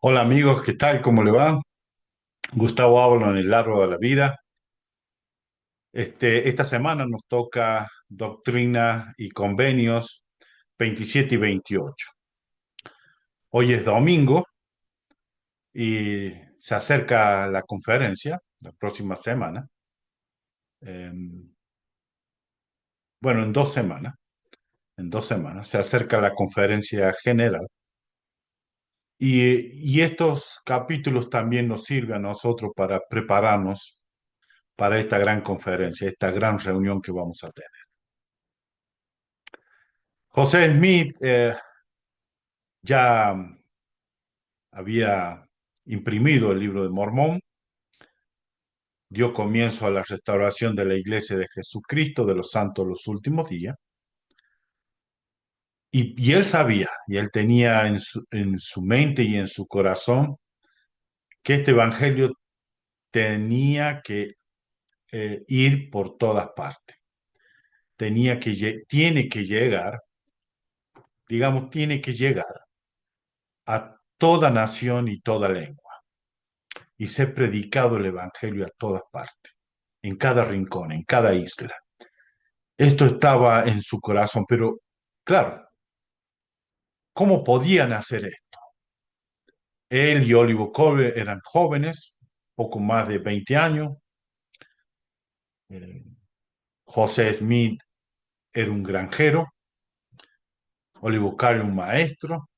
Hola amigos, ¿qué tal? ¿Cómo le va? Gustavo habla en el árbol de la vida. Esta semana nos toca Doctrina y Convenios 27 y 28. Hoy es domingo y se acerca la conferencia la próxima semana. Eh, bueno, en 2 semanas se acerca la conferencia general y estos capítulos también nos sirven a nosotros para prepararnos para esta gran conferencia, esta gran reunión que vamos a tener. José Smith ya había imprimido el libro de Mormón, dio comienzo a la restauración de la Iglesia de Jesucristo de los Santos de los Últimos Días, y él sabía, y él tenía en su mente y en su corazón que este Evangelio tenía que ir por todas partes, tiene que llegar, digamos, tiene que llegar a toda nación y toda lengua, y ser predicado el Evangelio a todas partes, en cada rincón, en cada isla. Esto estaba en su corazón, pero claro, ¿cómo podían hacer esto? Él y Oliver Cole eran jóvenes, poco más de 20 años. Eh, José Smith era un granjero, Oliver Cole un maestro.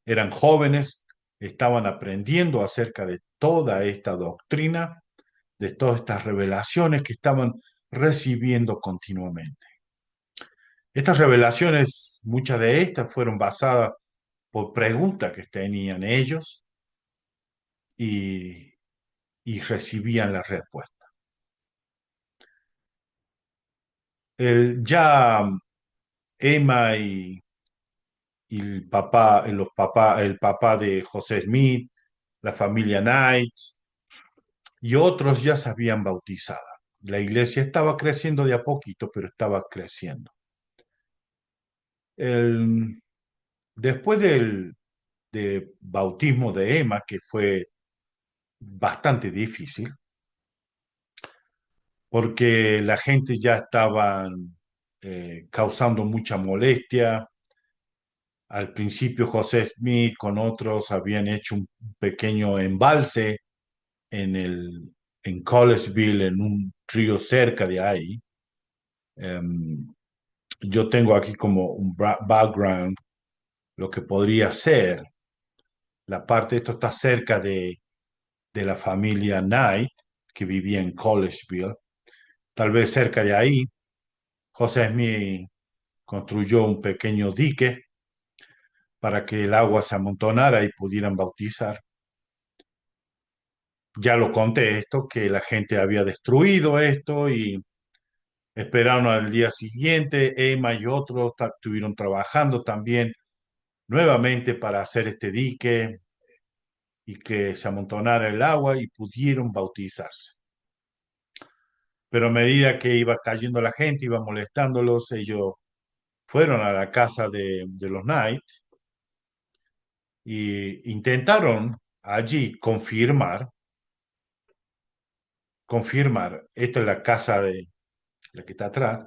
Eran jóvenes, estaban aprendiendo acerca de toda esta doctrina, de todas estas revelaciones que estaban recibiendo continuamente. Estas revelaciones, muchas de estas fueron basadas por preguntas que tenían ellos y, y recibían la respuesta. Ya Emma y el papá de José Smith, la familia Knight y otros ya se habían bautizado. La iglesia estaba creciendo de a poquito, pero estaba creciendo. El- Después de bautismo de Emma, que fue bastante difícil, porque la gente ya estaba causando mucha molestia. Al principio José Smith con otros habían hecho un pequeño embalse en en Collegeville, en un río cerca de ahí. Em, yo tengo aquí como un background, lo que podría ser. La parte, esto está cerca de la familia Knight, que vivía en Collegeville. Tal vez cerca de ahí, José Smith construyó un pequeño dique para que el agua se amontonara y pudieran bautizar. Ya lo conté esto, que la gente había destruido esto y esperaron al día siguiente. Emma y otros estuvieron trabajando también nuevamente para hacer este dique y que se amontonara el agua y pudieron bautizarse. Pero a medida que iba cayendo la gente, iba molestándolos, ellos fueron a la casa de los Knight y intentaron allí confirmar, esta es la casa de la que está atrás,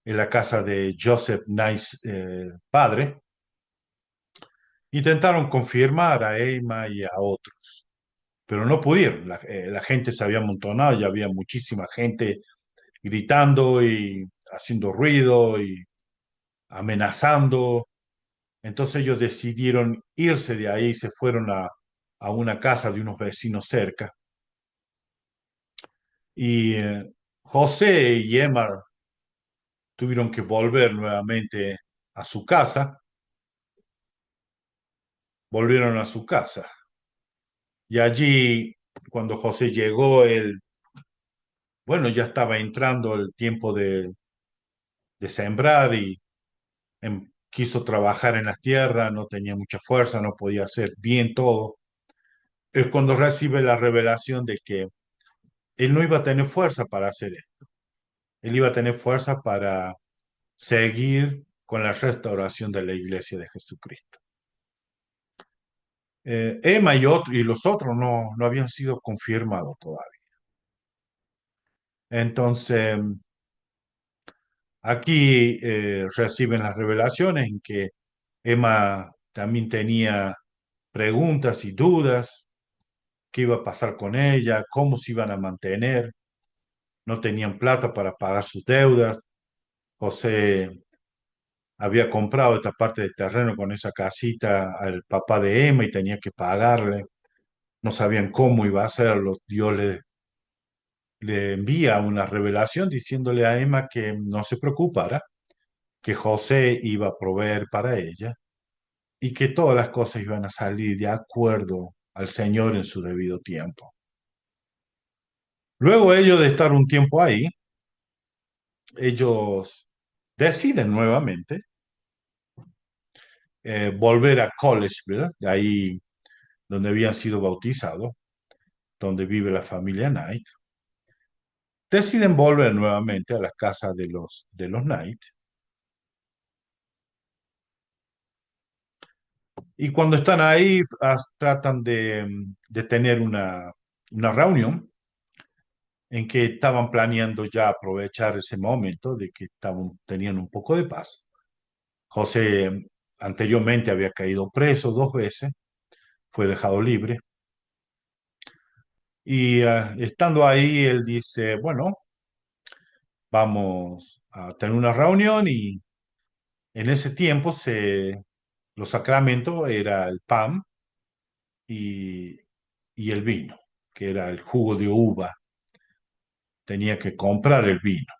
es la casa de Joseph Knight, padre. Intentaron confirmar a Emma y a otros, pero no pudieron. La gente se había amontonado, ya había muchísima gente gritando y haciendo ruido y amenazando. Entonces ellos decidieron irse de ahí, se fueron a una casa de unos vecinos cerca. Y José y Emma tuvieron que volver nuevamente a su casa, volvieron a su casa. Y allí, cuando José llegó, él, bueno, ya estaba entrando el tiempo de sembrar y quiso trabajar en la tierra, no tenía mucha fuerza, no podía hacer bien todo. Es cuando recibe la revelación de que él no iba a tener fuerza para hacer esto. Él iba a tener fuerza para seguir con la restauración de la iglesia de Jesucristo. Emma y los otros no habían sido confirmados todavía. Entonces, aquí reciben las revelaciones en que Emma también tenía preguntas y dudas, qué iba a pasar con ella, cómo se iban a mantener, no tenían plata para pagar sus deudas. José había comprado esta parte del terreno con esa casita al papá de Emma y tenía que pagarle. No sabían cómo iba a hacerlo. Dios le envía una revelación diciéndole a Emma que no se preocupara, que José iba a proveer para ella y que todas las cosas iban a salir de acuerdo al Señor en su debido tiempo. Luego ellos de estar un tiempo ahí, ellos deciden nuevamente volver a Collegeville, de ahí donde habían sido bautizados, donde vive la familia Knight. Deciden volver nuevamente a la casa de los Knight. Y cuando están ahí, tratan de tener una reunión en que estaban planeando ya aprovechar ese momento de que tenían un poco de paz. José anteriormente había caído preso 2 veces, fue dejado libre. Y estando ahí, él dice, bueno, vamos a tener una reunión y en ese tiempo los sacramentos era el pan y, y el vino, que era el jugo de uva. Tenía que comprar el vino,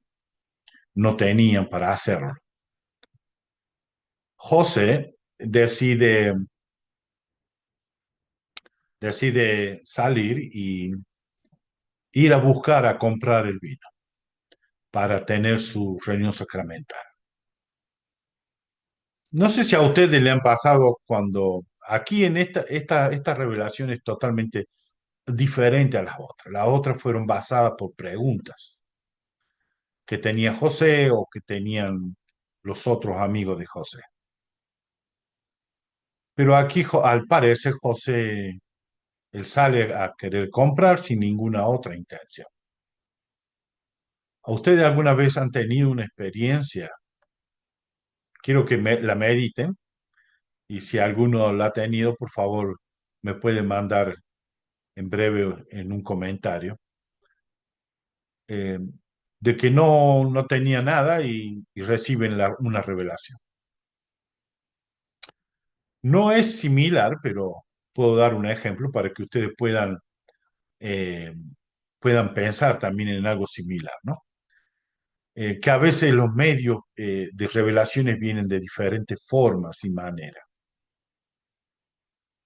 no tenían para hacerlo. José decide salir y ir a buscar a comprar el vino para tener su reunión sacramental. No sé si a ustedes le han pasado cuando aquí en esta revelación es totalmente diferente a las otras. Las otras fueron basadas por preguntas que tenía José o que tenían los otros amigos de José. Pero aquí, al parecer, José, él sale a querer comprar sin ninguna otra intención. ¿A ustedes alguna vez han tenido una experiencia? Quiero que la mediten y si alguno la ha tenido, por favor, me puede mandar en breve en un comentario, eh, de que no tenía nada y reciben una revelación. No es similar, pero puedo dar un ejemplo para que ustedes eh, puedan pensar también en algo similar, ¿no? Que a veces los medios de revelaciones vienen de diferentes formas y maneras.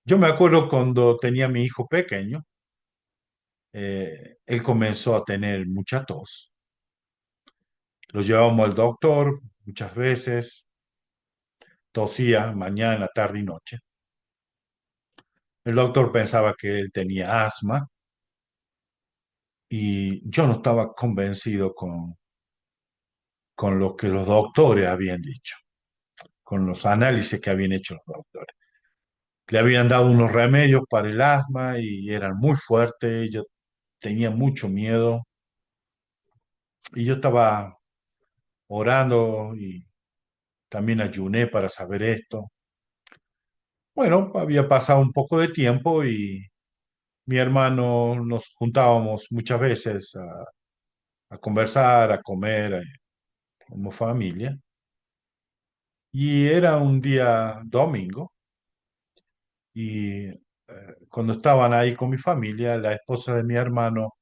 Yo me acuerdo cuando tenía mi hijo pequeño, él comenzó a tener mucha tos. Lo llevábamos al doctor muchas veces, tosía mañana, tarde y noche. El doctor pensaba que él tenía asma y yo no estaba convencido con lo que los doctores habían dicho, con los análisis que habían hecho los doctores. Le habían dado unos remedios para el asma y eran muy fuertes, yo tenía mucho miedo y yo estaba orando y también ayuné para saber esto. Bueno, había pasado un poco de tiempo y mi hermano nos juntábamos muchas veces a conversar, a comer, como familia. Y era un día domingo y cuando estaban ahí con mi familia, la esposa de mi hermano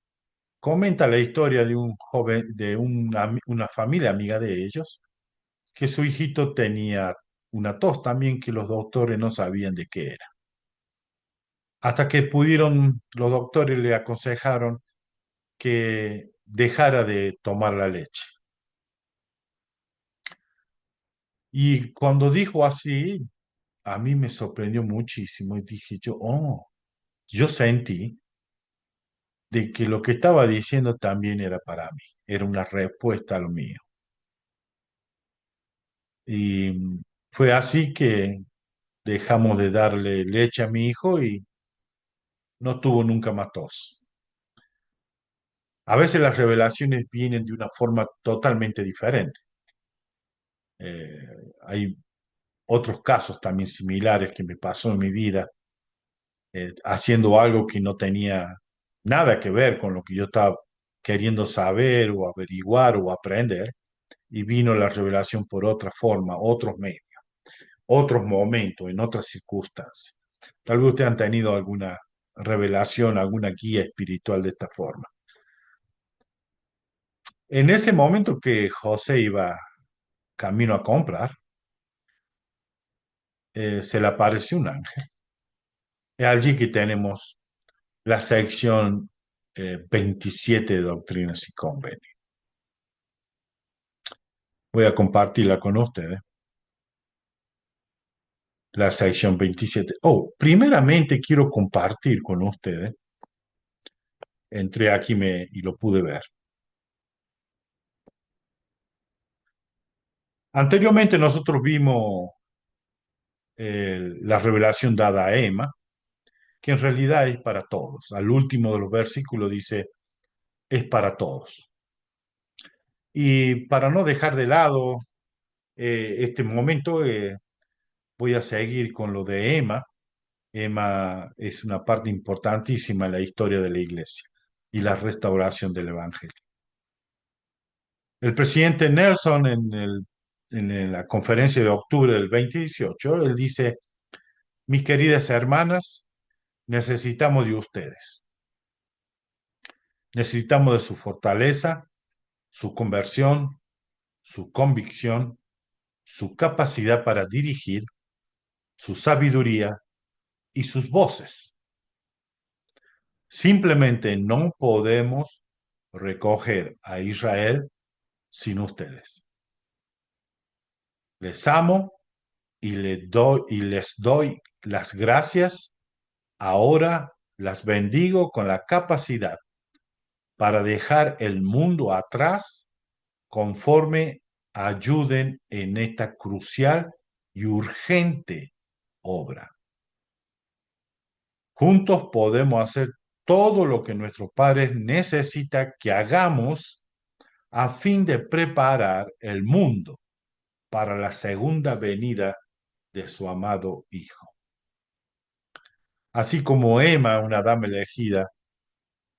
comenta la historia de un joven, de una familia amiga de ellos, que su hijito tenía una tos también que los doctores no sabían de qué era. Hasta que los doctores le aconsejaron que dejara de tomar la leche. Y cuando dijo así, a mí me sorprendió muchísimo y dije yo, oh, yo sentí de que lo que estaba diciendo también era para mí, era una respuesta a lo mío. Y fue así que dejamos de darle leche a mi hijo y no tuvo nunca más tos. A veces las revelaciones vienen de una forma totalmente diferente. Hay otros casos también similares que me pasó en mi vida, haciendo algo que no tenía nada que ver con lo que yo estaba queriendo saber o averiguar o aprender, y vino la revelación por otra forma, otros medios, otros momentos, en otras circunstancias. Tal vez ustedes han tenido alguna revelación, alguna guía espiritual de esta forma. En ese momento que José iba camino a comprar, se le apareció un ángel. Es allí que tenemos la sección 27 de Doctrinas y Convenios. Voy a compartirla con ustedes. La sección 27. Oh, primeramente quiero compartir con ustedes. Entré aquí y lo pude ver. Anteriormente nosotros vimos la revelación dada a Emma, que en realidad es para todos. Al último de los versículos dice, es para todos. Y para no dejar de lado este momento, voy a seguir con lo de Emma. Emma es una parte importantísima en la historia de la iglesia y la restauración del evangelio. El presidente Nelson en la conferencia de octubre del 2018, él dice, mis queridas hermanas, necesitamos de ustedes. Necesitamos de su fortaleza, su conversión, su convicción, su capacidad para dirigir, su sabiduría y sus voces. Simplemente no podemos recoger a Israel sin ustedes. Les amo y les doy las gracias. Ahora las bendigo con la capacidad para dejar el mundo atrás conforme ayuden en esta crucial y urgente obra. Juntos podemos hacer todo lo que nuestros padres necesitan que hagamos a fin de preparar el mundo para la segunda venida de su amado Hijo. Así como Emma, una dama elegida,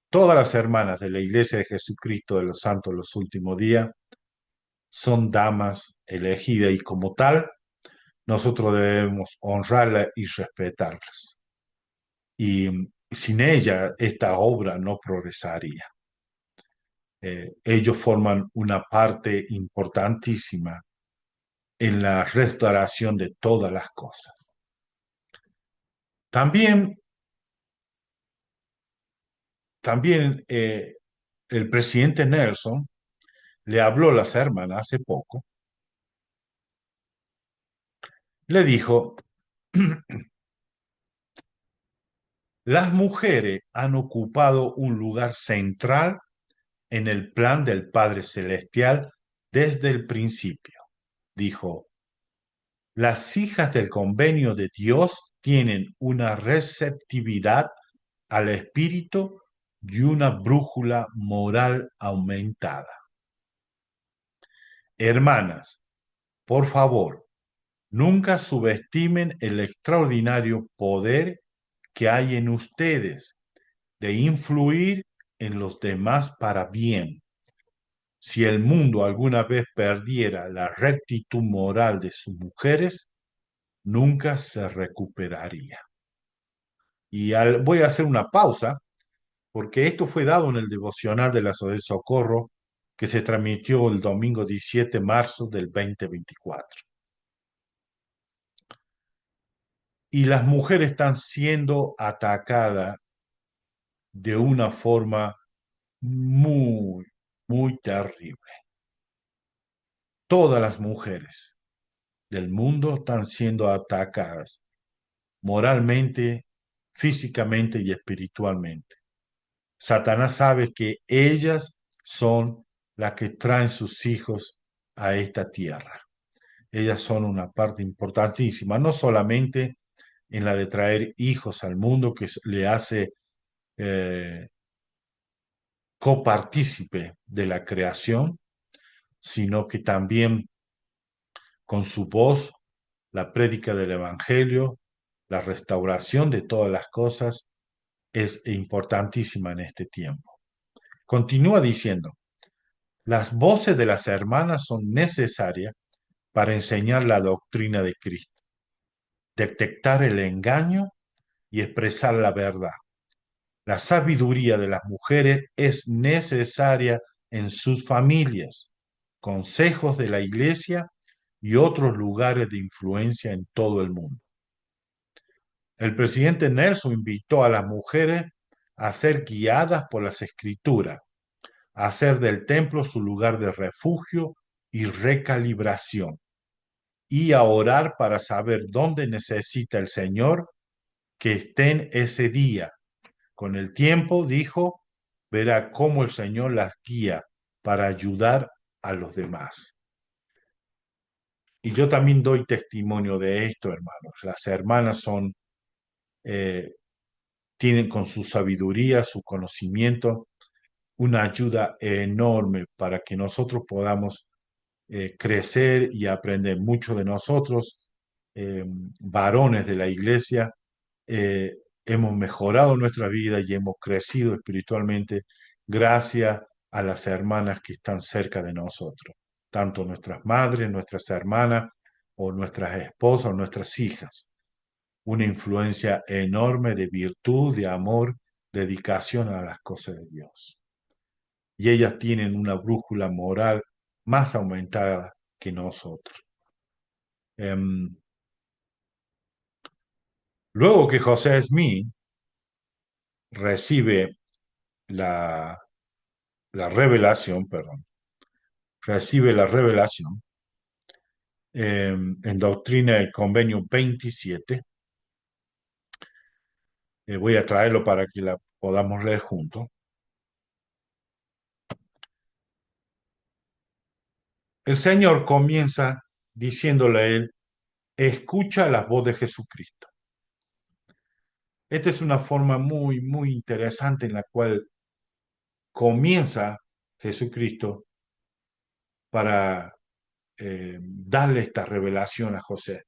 todas las hermanas de la Iglesia de Jesucristo de los Santos de los Últimos Días son damas elegidas y como tal, nosotros debemos honrarlas y respetarlas. Y sin ella, esta obra no progresaría. Ellos forman una parte importantísima en la restauración de todas las cosas. También, también el presidente Nelson le habló a las hermanas hace poco, le dijo, las mujeres han ocupado un lugar central en el plan del Padre Celestial desde el principio. Dijo, las hijas del convenio de Dios tienen una receptividad al espíritu y una brújula moral aumentada. Hermanas, por favor, nunca subestimen el extraordinario poder que hay en ustedes de influir en los demás para bien. Si el mundo alguna vez perdiera la rectitud moral de sus mujeres, nunca se recuperaría. Voy a hacer una pausa porque esto fue dado en el devocional de la Sociedad de Socorro que se transmitió el domingo 17 de marzo del 2024. Y las mujeres están siendo atacadas de una forma muy, muy terrible. Todas las mujeres del mundo están siendo atacadas moralmente, físicamente y espiritualmente. Satanás sabe que ellas son las que traen sus hijos a esta tierra. ellas son una parte importantísima, no solamente en la de traer hijos al mundo, que le hace eh, copartícipe de la creación, sino que también con su voz, la prédica del Evangelio, la restauración de todas las cosas es importantísima en este tiempo. Continúa diciendo, las voces de las hermanas son necesarias para enseñar la doctrina de Cristo, detectar el engaño y expresar la verdad. La sabiduría de las mujeres es necesaria en sus familias, consejos de la iglesia y otros lugares de influencia en todo el mundo. El presidente Nelson invitó a las mujeres a ser guiadas por las escrituras, a hacer del templo su lugar de refugio y recalibración, y a orar para saber dónde necesita el Señor que estén ese día. Con el tiempo, dijo, verá cómo el Señor las guía para ayudar a los demás. Y yo también doy testimonio de esto, hermanos. Las hermanas eh, tienen con su sabiduría, su conocimiento, una ayuda enorme para que nosotros podamos crecer y aprender. Muchos de nosotros, varones de la iglesia, eh, hemos mejorado nuestra vida y hemos crecido espiritualmente gracias a las hermanas que están cerca de nosotros, tanto nuestras madres, nuestras hermanas o nuestras esposas o nuestras hijas. Una influencia enorme de virtud, de amor, dedicación a las cosas de Dios. Y ellas tienen una brújula moral más aumentada que nosotros. Em, Luego que José Smith recibe la, la revelación, perdón, recibe la revelación en Doctrina y Convenio 27, voy a traerlo para que la podamos leer juntos. El Señor comienza diciéndole a él, escucha la voz de Jesucristo. Esta es una forma muy, muy interesante en la cual comienza Jesucristo para darle esta revelación a José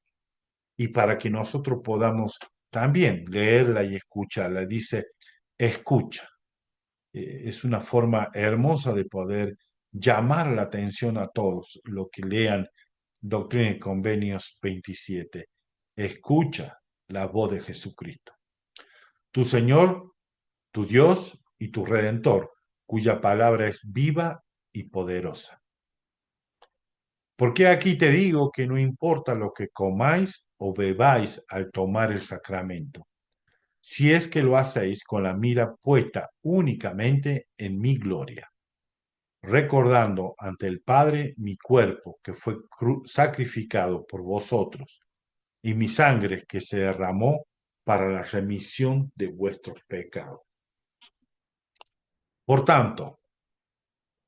y para que nosotros podamos también leerla y escucharla. Dice, escucha. Es una forma hermosa de poder llamar la atención a todos los que lean Doctrina y Convenios 27. Escucha la voz de Jesucristo. Tu Señor, tu Dios y tu Redentor, cuya palabra es viva y poderosa. Porque aquí te digo que no importa lo que comáis o bebáis al tomar el sacramento, si es que lo hacéis con la mira puesta únicamente en mi gloria, recordando ante el Padre mi cuerpo que fue sacrificado por vosotros y mi sangre que se derramó para la remisión de vuestros pecados. Por tanto,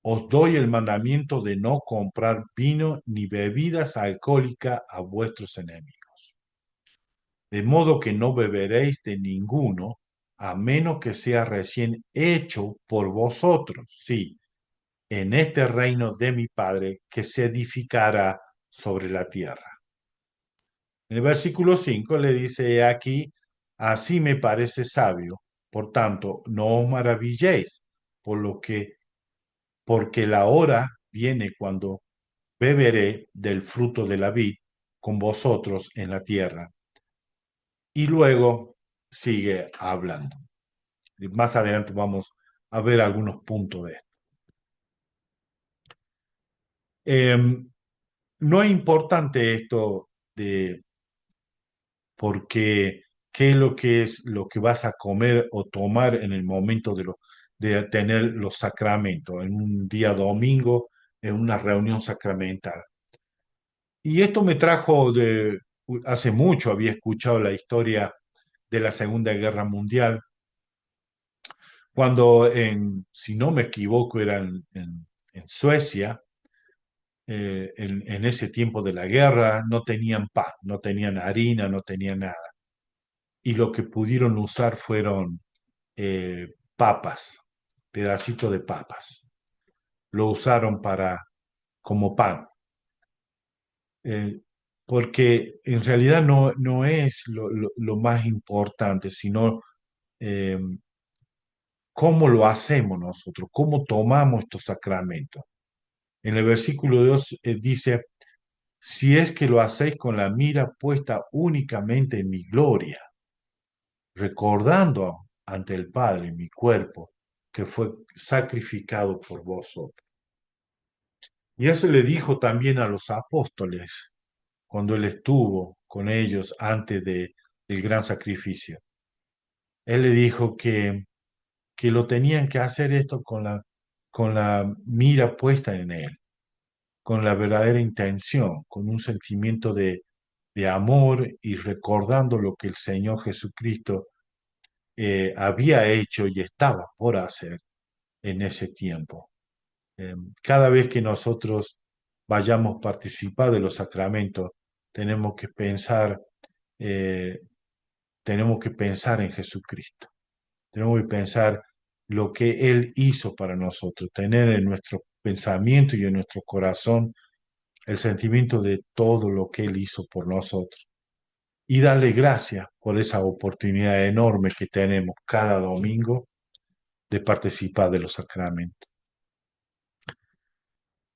os doy el mandamiento de no comprar vino ni bebidas alcohólicas a vuestros enemigos. De modo que no beberéis de ninguno, a menos que sea recién hecho por vosotros, sí, en este reino de mi Padre que se edificará sobre la tierra. En el versículo 5 le dice aquí, así me parece sabio, por tanto, no os maravilléis por lo que, porque la hora viene cuando beberé del fruto de la vid con vosotros en la tierra. Y luego sigue hablando. Y más adelante vamos a ver algunos puntos de esto. No es importante esto de porque qué es lo que vas a comer o tomar en el momento de tener los sacramentos, en un día domingo, en una reunión sacramental. Y esto me trajo hace mucho, había escuchado la historia de la Segunda Guerra Mundial, cuando si no me equivoco, era en Suecia, en ese tiempo de la guerra, no tenían pan, no tenían harina, no tenían nada. Y lo que pudieron usar fueron papas, pedacitos de papas. Lo usaron como pan. eh, Porque en realidad no es lo más importante, sino eh, cómo lo hacemos nosotros, cómo tomamos estos sacramentos. En el versículo 2 dice, si es que lo hacéis con la mira puesta únicamente en mi gloria, recordando ante el Padre mi cuerpo que fue sacrificado por vosotros. Y eso le dijo también a los apóstoles cuando él estuvo con ellos del gran sacrificio. Él le dijo que lo tenían que hacer esto con la mira puesta en él, con la verdadera intención, con un sentimiento de amor y recordando lo que el Señor Jesucristo había hecho y estaba por hacer en ese tiempo. Cada vez que nosotros vayamos a participar de los sacramentos, tenemos que pensar, eh, tenemos que pensar en Jesucristo. Tenemos que pensar lo que Él hizo para nosotros, tener en nuestro pensamiento y en nuestro corazón el sentimiento de todo lo que Él hizo por nosotros y darle gracias por esa oportunidad enorme que tenemos cada domingo de participar de los sacramentos.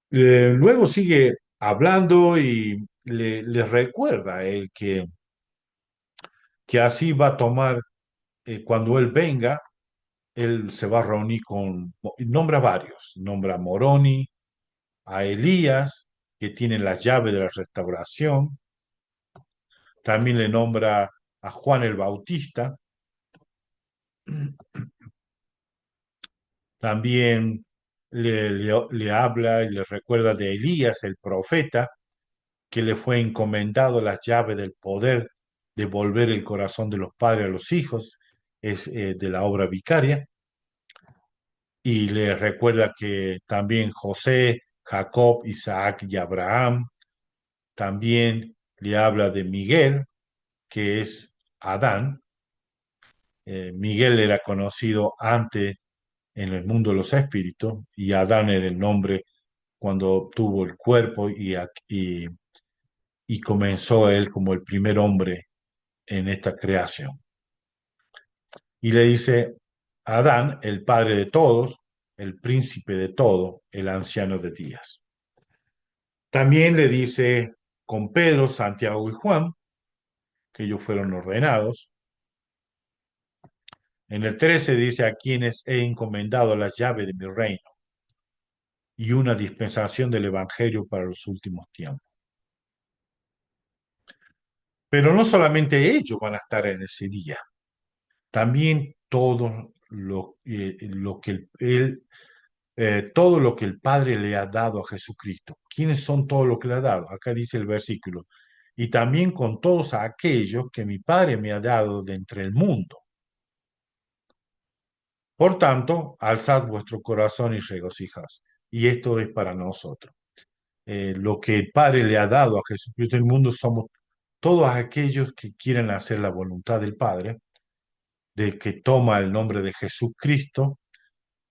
Luego sigue hablando y le recuerda a él que así va a tomar, cuando él venga, él se va a reunir nombra varios, nombra a Moroni, a Elías, que tiene la llave de la restauración, también le nombra a Juan el Bautista, también le habla y le recuerda de Elías, el profeta, que le fue encomendado las llaves del poder de volver el corazón de los padres a los hijos, es de la obra vicaria, y le recuerda que también José, Jacob, Isaac y Abraham, también le habla de Miguel, que es Adán. Miguel era conocido antes en el mundo de los espíritus y Adán era el nombre cuando tuvo el cuerpo y comenzó él como el primer hombre en esta creación. Y le dice, Adán, el padre de todos, el príncipe de todo, el anciano de días. También le dice con Pedro, Santiago y Juan, que ellos fueron ordenados. En el 13 dice, a quienes he encomendado las llaves de mi reino y una dispensación del Evangelio para los últimos tiempos. Pero no solamente ellos van a estar en ese día, también todo lo que el Padre le ha dado a Jesucristo. ¿Quiénes son todo lo que le ha dado? Acá dice el versículo. Y también con todos aquellos que mi Padre me ha dado de entre el mundo. Por tanto, alzad vuestro corazón y regocijaos. Y esto es para nosotros. Lo que el Padre le ha dado a Jesucristo en el mundo somos todos aquellos que quieren hacer la voluntad del Padre, de que toma el nombre de Jesucristo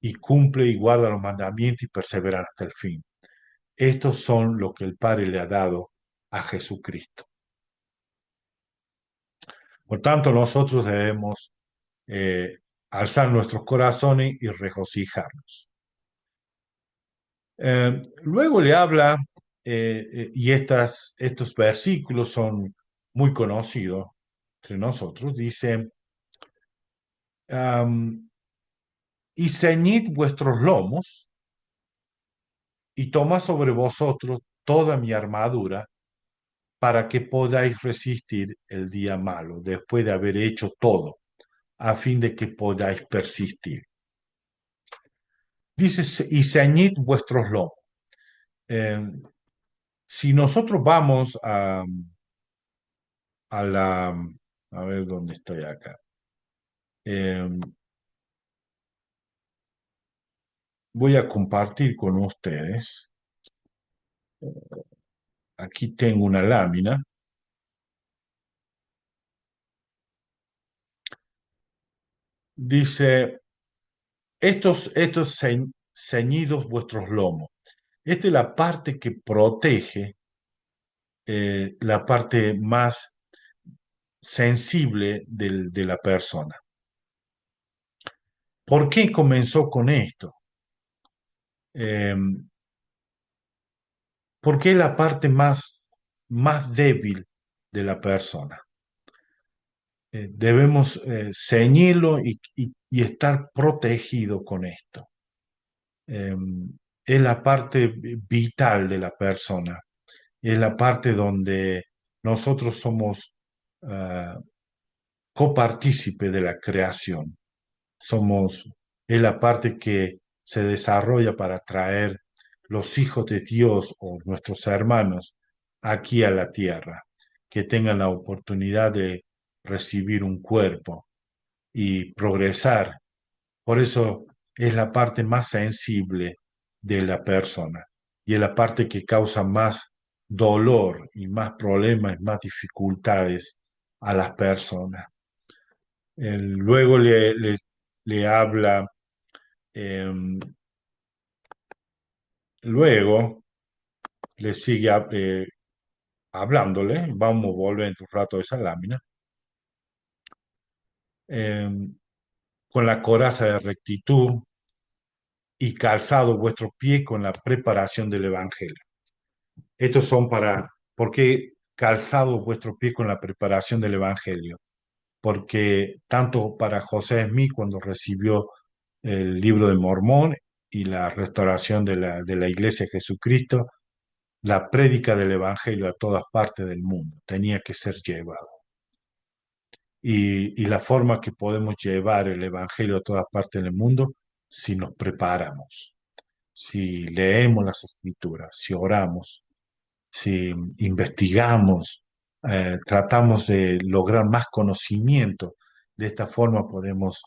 y cumple y guarda los mandamientos y perseveran hasta el fin. Estos son lo que el Padre le ha dado a Jesucristo. Por tanto, nosotros debemos eh, alzar nuestros corazones y regocijarnos. Luego le habla, y estos versículos son muy conocidos entre nosotros, dice, y ceñid vuestros lomos y tomad sobre vosotros toda mi armadura para que podáis resistir el día malo, después de haber hecho todo, a fin de que podáis persistir. Dice, y ceñid vuestros lomos. Eh, si nosotros vamos a la, a ver dónde estoy acá. Eh, Voy a compartir con ustedes. Aquí tengo una lámina. Dice, ceñidos vuestros lomos. Esta es la parte que protege, la parte más sensible de la persona. ¿Por qué comenzó con esto? Eh, Porque es la parte más débil de la persona. Debemos ceñirlo y estar protegido con esto. Eh, es la parte vital de la persona, es la parte donde nosotros somos ah, copartícipe de la creación. Somos, es la parte que se desarrolla para traer los hijos de Dios o nuestros hermanos aquí a la tierra, que tengan la oportunidad de recibir un cuerpo y progresar. Por eso es la parte más sensible de la persona y es la parte que causa más dolor y más problemas, más dificultades a las personas. Luego le habla, eh, luego le sigue hablándole, vamos a volver en un rato a esa lámina, eh, con la coraza de rectitud y calzado vuestro pie con la preparación del Evangelio. Estos son ¿por qué calzado vuestro pie con la preparación del Evangelio? Porque tanto para José Smith cuando recibió el libro de Mormón y la restauración de la Iglesia de Jesucristo, la prédica del Evangelio a todas partes del mundo tenía que ser llevado. Y la forma que podemos llevar el Evangelio a todas partes del mundo, si nos preparamos, si leemos las Escrituras, si oramos, si investigamos, tratamos de lograr más conocimiento. De esta forma podemos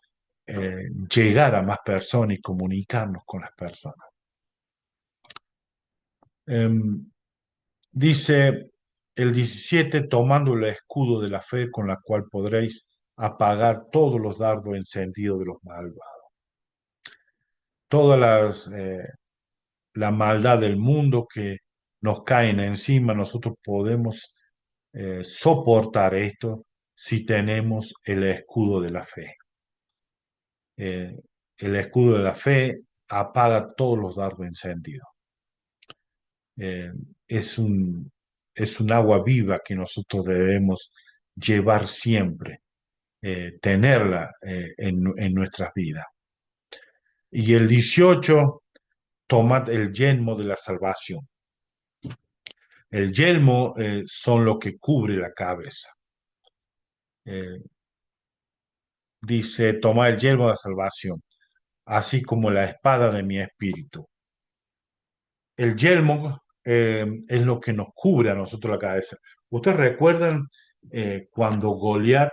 llegar a más personas y comunicarnos con las personas. Em, Dice el 17, tomando el escudo de la fe con la cual podréis apagar todos los dardos encendidos de los malvados. Todas la maldad del mundo que nos caen encima, nosotros podemos soportar esto si tenemos el escudo de la fe. Eh, el escudo de la fe apaga todos los dardos encendidos. Eh, es es un agua viva que nosotros debemos llevar siempre, tenerla en nuestras vidas. Y el 18, tomad el yelmo de la salvación. El yelmo son lo que cubre la cabeza. Eh, Dice, tomad el yelmo de la salvación, así como la espada de mi espíritu. El yelmo es lo que nos cubre a nosotros la cabeza. ¿Ustedes recuerdan cuando Goliat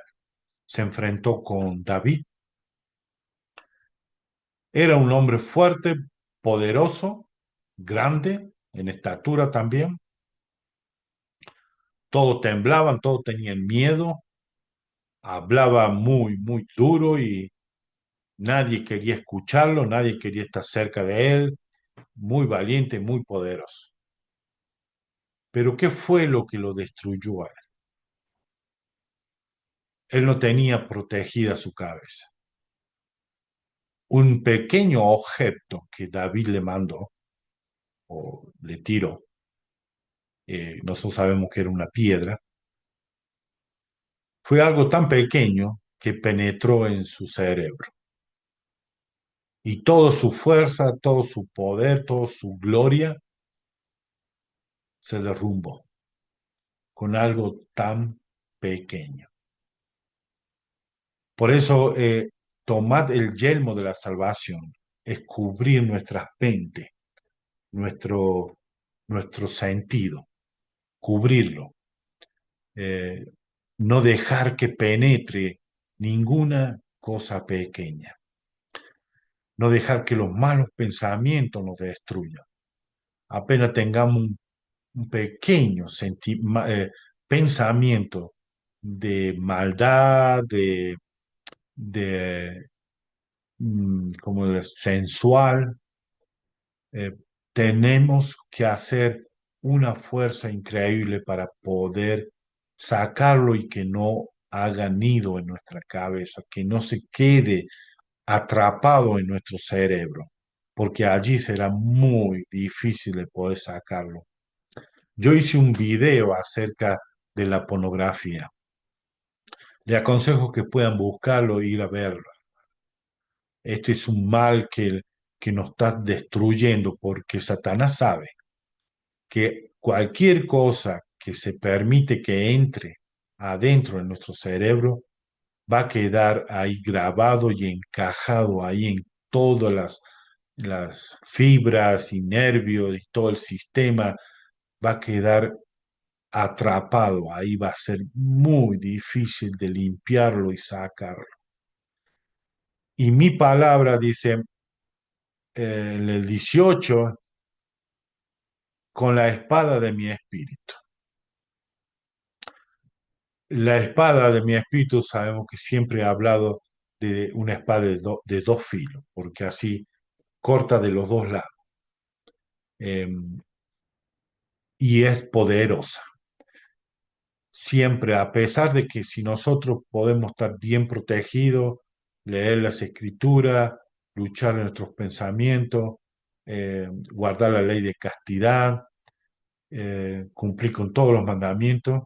se enfrentó con David? Era un hombre fuerte, poderoso, grande, en estatura también. Todos temblaban, todos tenían miedo, hablaba muy duro y nadie quería escucharlo, nadie quería estar cerca de él. Muy valiente, muy poderoso. Pero ¿qué fue lo que lo destruyó a él? Él no tenía protegida su cabeza. Un pequeño objeto que David le mandó o le tiró, nosotros sabemos que era una piedra, fue algo tan pequeño que penetró en su cerebro. Y toda su fuerza, todo su poder, toda su gloria se derrumbó con algo tan pequeño. Por eso, tomad el yelmo de la salvación, es cubrir nuestras mentes, nuestro, nuestro sentido, cubrirlo, eh, no dejar que penetre ninguna cosa pequeña, no dejar que los malos pensamientos nos destruyan. Apenas tengamos un pequeño pensamiento de maldad, de como de sensual, eh, tenemos que hacer una fuerza increíble para poder sacarlo y que no haga nido en nuestra cabeza, que no se quede atrapado en nuestro cerebro, porque allí será muy difícil de poder sacarlo. Yo hice un video acerca de la pornografía. Le aconsejo que puedan buscarlo e ir a verlo. Este es un mal que nos está destruyendo porque Satanás sabe que cualquier cosa que se permite que entre adentro de nuestro cerebro va a quedar ahí grabado y encajado ahí en todas las fibras y nervios y todo el sistema va a quedar atrapado. Ahí va a ser muy difícil de limpiarlo y sacarlo. Y mi palabra dice en el 18 con la espada de mi espíritu. La espada de mi espíritu sabemos que siempre he hablado de una espada de dos filos, porque así corta de los dos lados eh, y es poderosa. Siempre, a pesar de que si nosotros podemos estar bien protegidos, leer las escrituras, luchar en nuestros pensamientos, guardar la ley de castidad, cumplir con todos los mandamientos,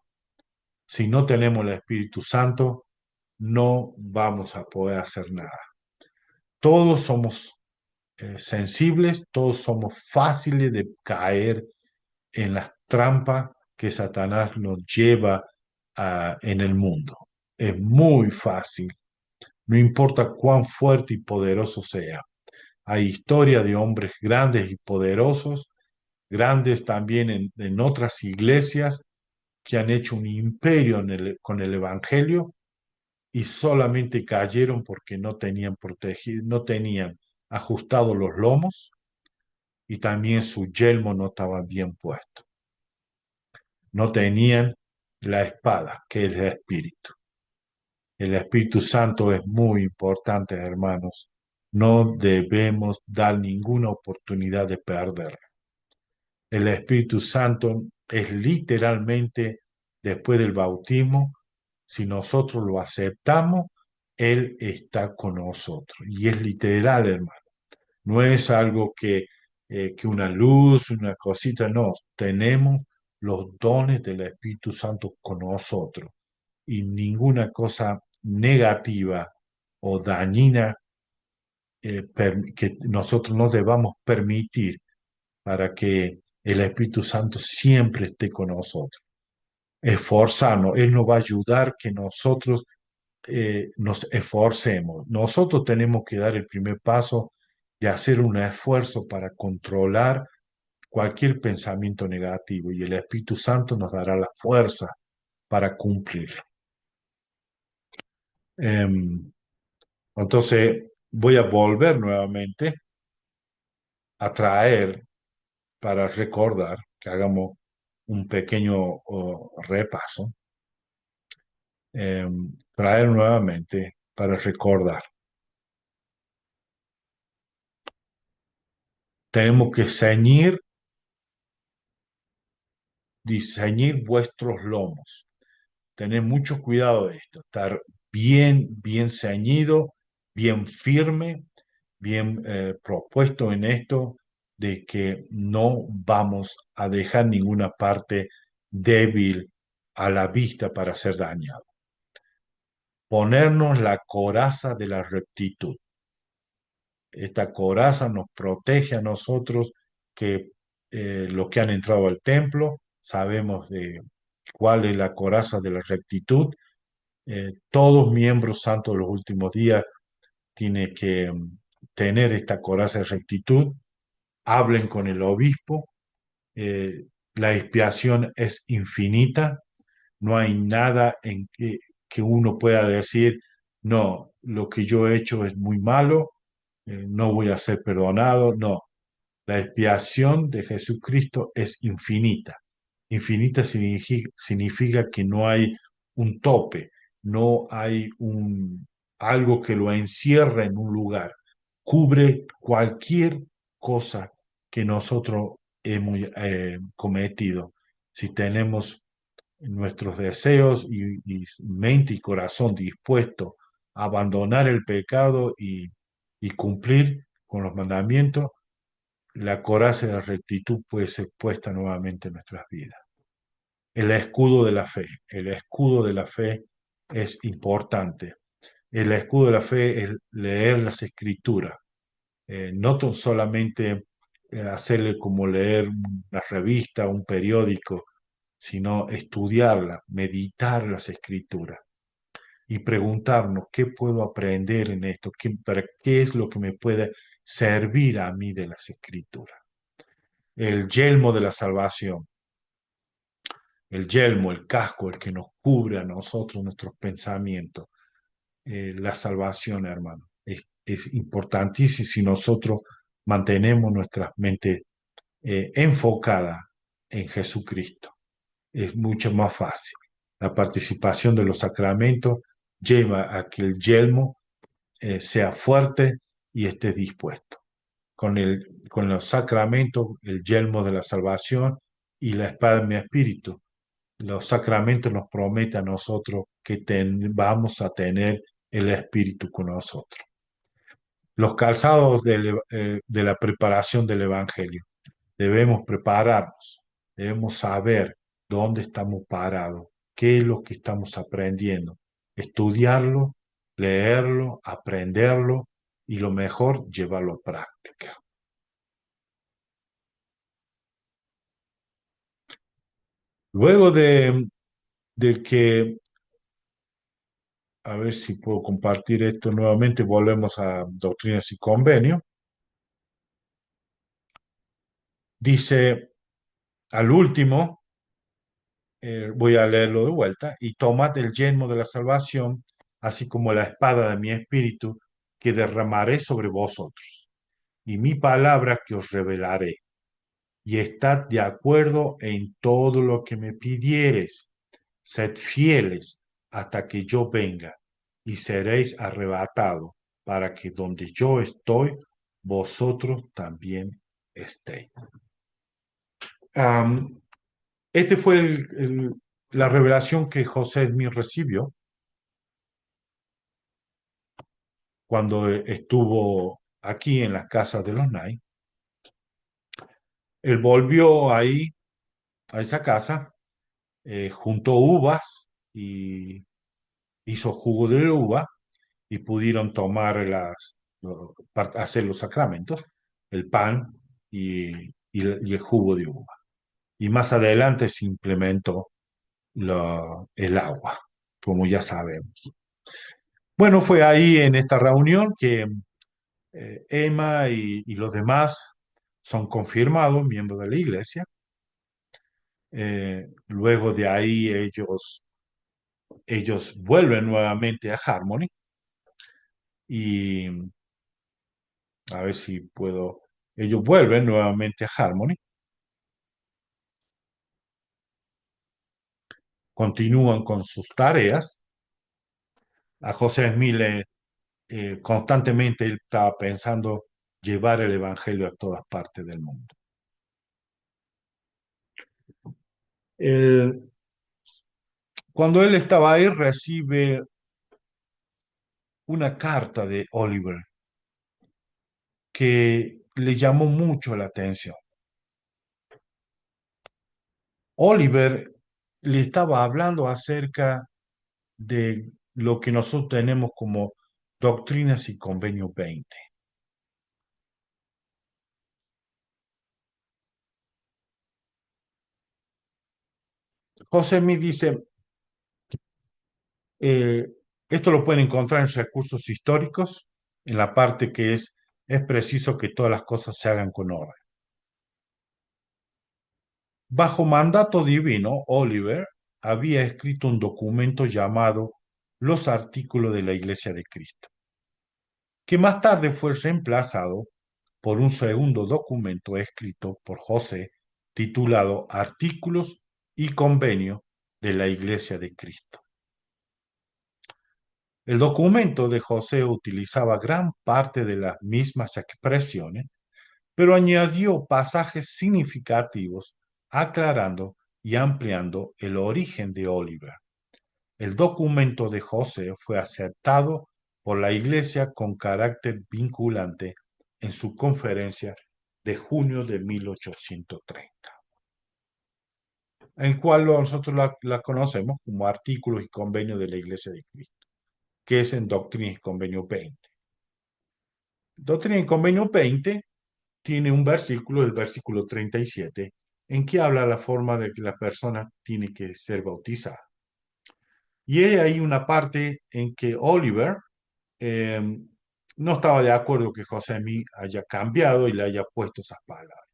si no tenemos el Espíritu Santo, no vamos a poder hacer nada. Todos somos sensibles, todos somos fáciles de caer en las trampas que Satanás nos lleva en el mundo. Es muy fácil, no importa cuán fuerte y poderoso sea. Hay historias de hombres grandes y poderosos, grandes también en otras iglesias que han hecho un imperio con el Evangelio y solamente cayeron porque no tenían protegido, no tenían ajustados los lomos y también su yelmo no estaba bien puesto. No tenían la espada, que es el Espíritu. El Espíritu Santo es muy importante, hermanos. No debemos dar ninguna oportunidad de perderlo. El Espíritu Santo es literalmente después del bautismo, si nosotros lo aceptamos, Él está con nosotros. Y es literal, hermano. No es algo que una luz, una cosita, no. Tenemos los dones del Espíritu Santo con nosotros. Y ninguna cosa negativa o dañina que nosotros no debamos permitir para que el Espíritu Santo siempre esté con nosotros. Esforzarnos, Él nos va a ayudar que nosotros nos esforcemos. Nosotros tenemos que dar el primer paso de hacer un esfuerzo para controlar cualquier pensamiento negativo y el Espíritu Santo nos dará la fuerza para cumplirlo. Entonces, voy a volver nuevamente a traer para recordar que hagamos un pequeño repaso, traer nuevamente para recordar. Tenemos que diseñar vuestros lomos. Tener mucho cuidado de esto, estar bien ceñido, bien firme, bien propuesto en esto de que no vamos a dejar ninguna parte débil a la vista para ser dañado. Ponernos la coraza de la rectitud. Esta coraza nos protege a nosotros que los que han entrado al templo sabemos de cuál es la coraza de la rectitud. Todos miembros santos de los últimos días tienen que tener esta coraza de rectitud. Hablen con el obispo. La expiación es infinita. No hay nada en que uno pueda decir, no, lo que yo he hecho es muy malo, no voy a ser perdonado. No, la expiación de Jesucristo es infinita. Infinita significa que no hay un tope, no hay algo que lo encierre en un lugar. Cubre cualquier cosa que nosotros hemos cometido. Si tenemos nuestros deseos y mente y corazón dispuestos a abandonar el pecado y cumplir con los mandamientos, la coraza de rectitud puede ser puesta nuevamente en nuestras vidas. El escudo de la fe. El escudo de la fe es importante. El escudo de la fe es leer las escrituras. No solamente hacerle como leer una revista, un periódico, sino estudiarla, meditar las escrituras y preguntarnos qué puedo aprender en esto, para qué es lo que me puede servir a mí de las escrituras. El yelmo de la salvación, el yelmo, el casco, el que nos cubre a nosotros, nuestros pensamientos, la salvación, hermano. Es importantísimo si nosotros mantenemos nuestra mente enfocada en Jesucristo. Es mucho más fácil. La participación de los sacramentos lleva a que el yelmo sea fuerte y esté dispuesto. Con los sacramentos, el yelmo de la salvación y la espada de mi espíritu, los sacramentos nos prometen a nosotros que vamos a tener el espíritu con nosotros. Los calzados de la preparación del evangelio. Debemos prepararnos, debemos saber dónde estamos parados, qué es lo que estamos aprendiendo, estudiarlo, leerlo, aprenderlo y lo mejor, llevarlo a práctica. Luego de que, a ver si puedo compartir esto nuevamente, volvemos a Doctrinas y Convenios. Dice al último, voy a leerlo de vuelta, y tomad el yelmo de la salvación, así como la espada de mi espíritu, que derramaré sobre vosotros, y mi palabra que os revelaré, y estad de acuerdo en todo lo que me pidiereis, sed fieles hasta que yo venga, y seréis arrebatados, para que donde yo estoy, vosotros también estéis. Um, este fue la revelación que José Smith recibió cuando estuvo aquí en las casas de los Knight. Él volvió ahí, a esa casa, juntó uvas y hizo jugo de uva y pudieron tomar hacer los sacramentos, el pan y el jugo de uva. Y más adelante se implementó el agua, como ya sabemos. Bueno, fue ahí en esta reunión que Emma y los demás son confirmados miembros de la iglesia. Luego de ahí ellos vuelven nuevamente a Harmony y a ver si puedo, ellos vuelven nuevamente a Harmony, continúan con sus tareas. A José Smith constantemente él estaba pensando llevar el evangelio a todas partes del mundo. Él, cuando él estaba ahí, recibe una carta de Oliver que le llamó mucho la atención. Oliver le estaba hablando acerca de lo que nosotros tenemos como Doctrinas y Convenio 20. José me dice, eh, esto lo pueden encontrar en recursos históricos, en la parte que es preciso que todas las cosas se hagan con orden. Bajo mandato divino, Oliver había escrito un documento llamado Los Artículos de la Iglesia de Cristo, que más tarde fue reemplazado por un segundo documento escrito por José titulado Artículos y convenio de la Iglesia de Cristo. El documento de José utilizaba gran parte de las mismas expresiones, pero añadió pasajes significativos aclarando y ampliando el origen de Oliver. El documento de José fue aceptado por la Iglesia con carácter vinculante en su conferencia de junio de 1830, en cual nosotros la conocemos como Artículos y Convenios de la Iglesia de Cristo, que es en Doctrina y Convenio 20. Doctrina y Convenio 20 tiene un versículo, el versículo 37, en que habla la forma de que la persona tiene que ser bautizada. Y hay una parte en que Oliver eh, no estaba de acuerdo que José Smith haya cambiado y le haya puesto esas palabras.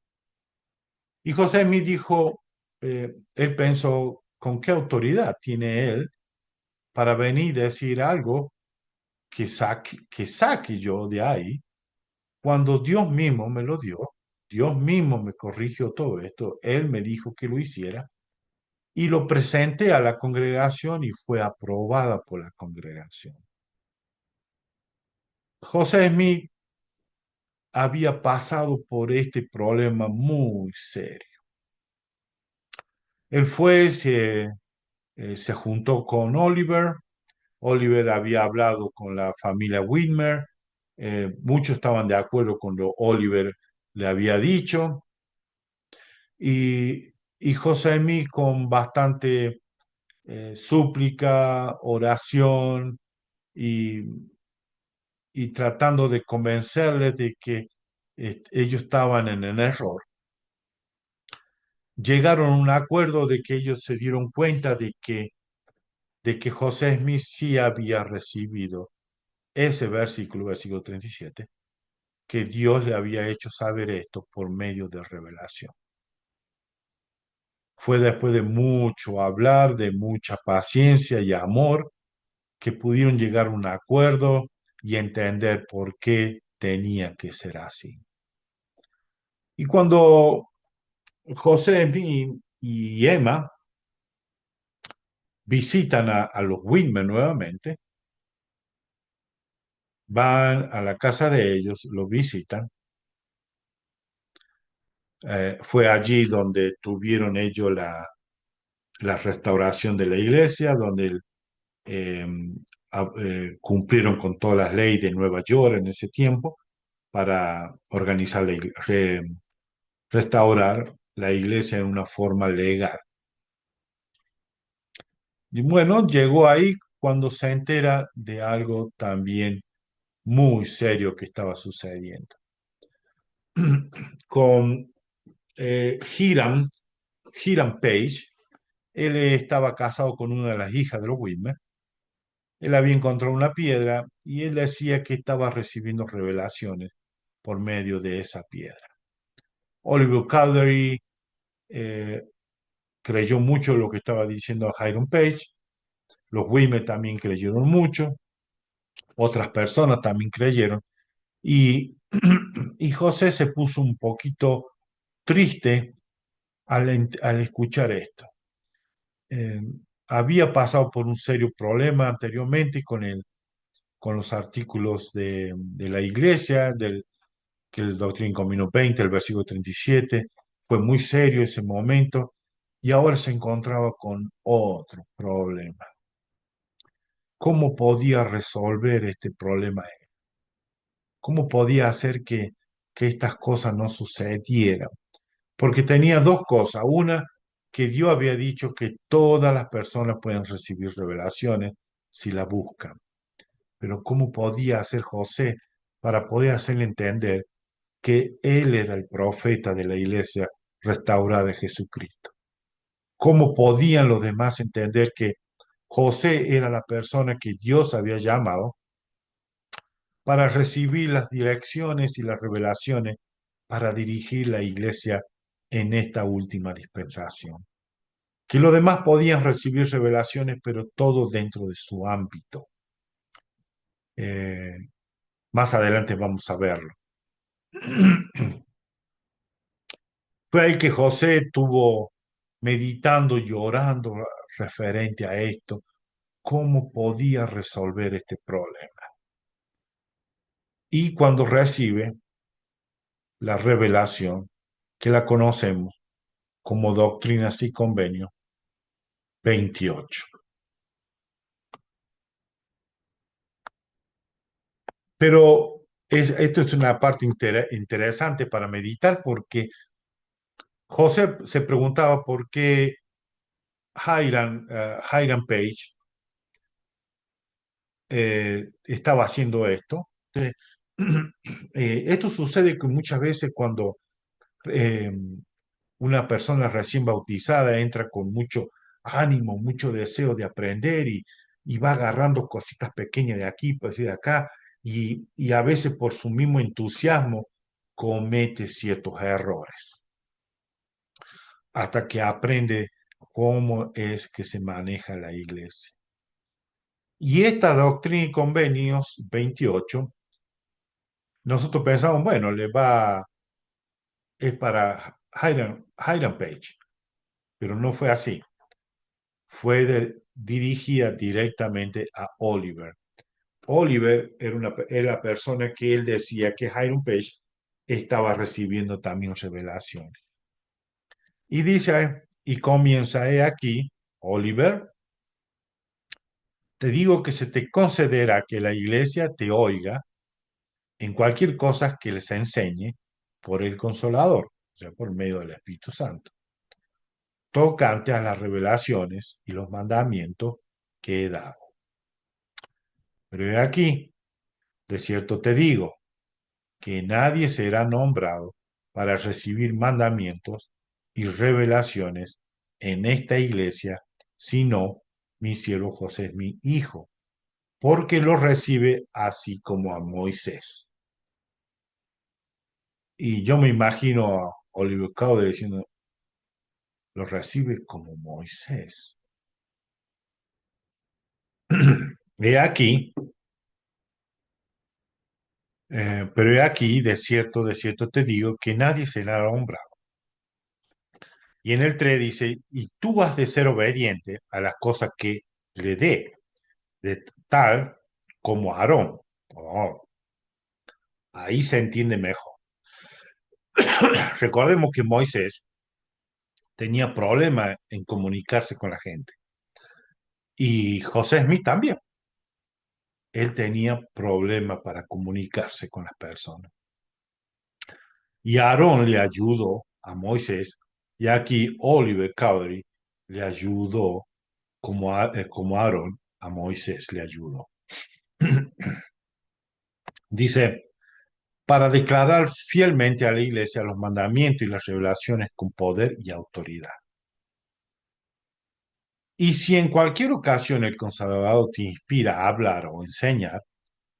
Y José Smith dijo, él pensó, ¿con qué autoridad tiene él para venir y decir algo que saque yo de ahí cuando Dios mismo me lo dio? Dios mismo me corrigió todo esto, Él me dijo que lo hiciera y lo presenté a la congregación y fue aprobada por la congregación. José Smith había pasado por este problema muy serio. Él se juntó con Oliver. Oliver había hablado con la familia Whitmer. Muchos estaban de acuerdo con lo Oliver le había dicho. Y José Smith con bastante súplica, oración y, y tratando de convencerles de que ellos estaban en el error, llegaron a un acuerdo de que ellos se dieron cuenta de que José Smith sí había recibido ese versículo, versículo 37, que Dios le había hecho saber esto por medio de revelación. Fue después de mucho hablar, de mucha paciencia y amor, que pudieron llegar a un acuerdo y entender por qué tenía que ser así. Y cuando José y Emma visitan a los Whitmer nuevamente, van a la casa de ellos, los visitan. Fue allí donde tuvieron ellos la restauración de la iglesia, donde eh, cumplieron con todas las leyes de Nueva York en ese tiempo para organizar restaurar la iglesia en una forma legal. Y bueno, llegó ahí cuando se entera de algo también muy serio que estaba sucediendo. Con Hiram, Hiram Page, él estaba casado con una de las hijas de los Whitmer. Él había encontrado una piedra y él decía que estaba recibiendo revelaciones por medio de esa piedra. Oliver Cowdery eh, creyó mucho lo que estaba diciendo Hiram Page. Los Whitmer también creyeron mucho. Otras personas también creyeron. Y, y José se puso un poquito triste al escuchar esto. Eh, Había pasado por un serio problema anteriormente con los artículos de la iglesia, que el Doctrina y Convenio 20, el versículo 37. Fue muy serio ese momento y ahora se encontraba con otro problema. ¿Cómo podía resolver este problema? ¿Cómo podía hacer que estas cosas no sucedieran? Porque tenía dos cosas. Una, que Dios había dicho que todas las personas pueden recibir revelaciones si la buscan. Pero ¿cómo podía hacer José para poder hacerle entender que él era el profeta de la iglesia restaurada de Jesucristo? ¿Cómo podían los demás entender que José era la persona que Dios había llamado para recibir las direcciones y las revelaciones para dirigir la iglesia en esta última dispensación? Que los demás podían recibir revelaciones, pero todo dentro de su ámbito. Eh, Más adelante vamos a verlo. Fue ahí que José tuvo meditando, llorando referente a esto, cómo podía resolver este problema. Y cuando recibe la revelación, que la conocemos como Doctrinas y Convenios 28. Pero esto es una parte interesante para meditar porque José se preguntaba por qué Hiram Page estaba haciendo esto. Esto sucede que muchas veces cuando eh, una persona recién bautizada entra con mucho ánimo, mucho deseo de aprender y va agarrando cositas pequeñas de aquí, pues y de acá, y a veces por su mismo entusiasmo comete ciertos errores, hasta que aprende cómo es que se maneja la iglesia. Y esta doctrina y convenios 28, nosotros pensamos, bueno, es para Hiram Page, pero no fue así. Dirigida directamente a Oliver. Oliver era la persona que él decía que Hiram Page estaba recibiendo también revelaciones. Y dice, y comienza aquí, Oliver, te digo que se te concederá que la iglesia te oiga en cualquier cosa que les enseñe por el Consolador, o sea, por medio del Espíritu Santo, tocante a las revelaciones y los mandamientos que he dado. Pero he aquí, de cierto te digo, que nadie será nombrado para recibir mandamientos y revelaciones en esta iglesia, sino mi siervo José, mi hijo, porque lo recibe así como a Moisés. Y yo me imagino a Oliver Cowdery diciendo, lo recibe como Moisés. He aquí, pero he aquí, de cierto te digo, que nadie será nombrado. Y en el 3 dice, y tú has de ser obediente a las cosas que le dé, de tal como Aarón. Oh, ahí se entiende mejor. Recordemos que Moisés tenía problemas en comunicarse con la gente. Y José Smith también. Él tenía problemas para comunicarse con las personas. Y Aarón le ayudó a Moisés. Y aquí Oliver Cowdery le ayudó como Aarón a Moisés le ayudó. Dice, para declarar fielmente a la iglesia los mandamientos y las revelaciones con poder y autoridad. Y si en cualquier ocasión el consagrado te inspira a hablar o enseñar,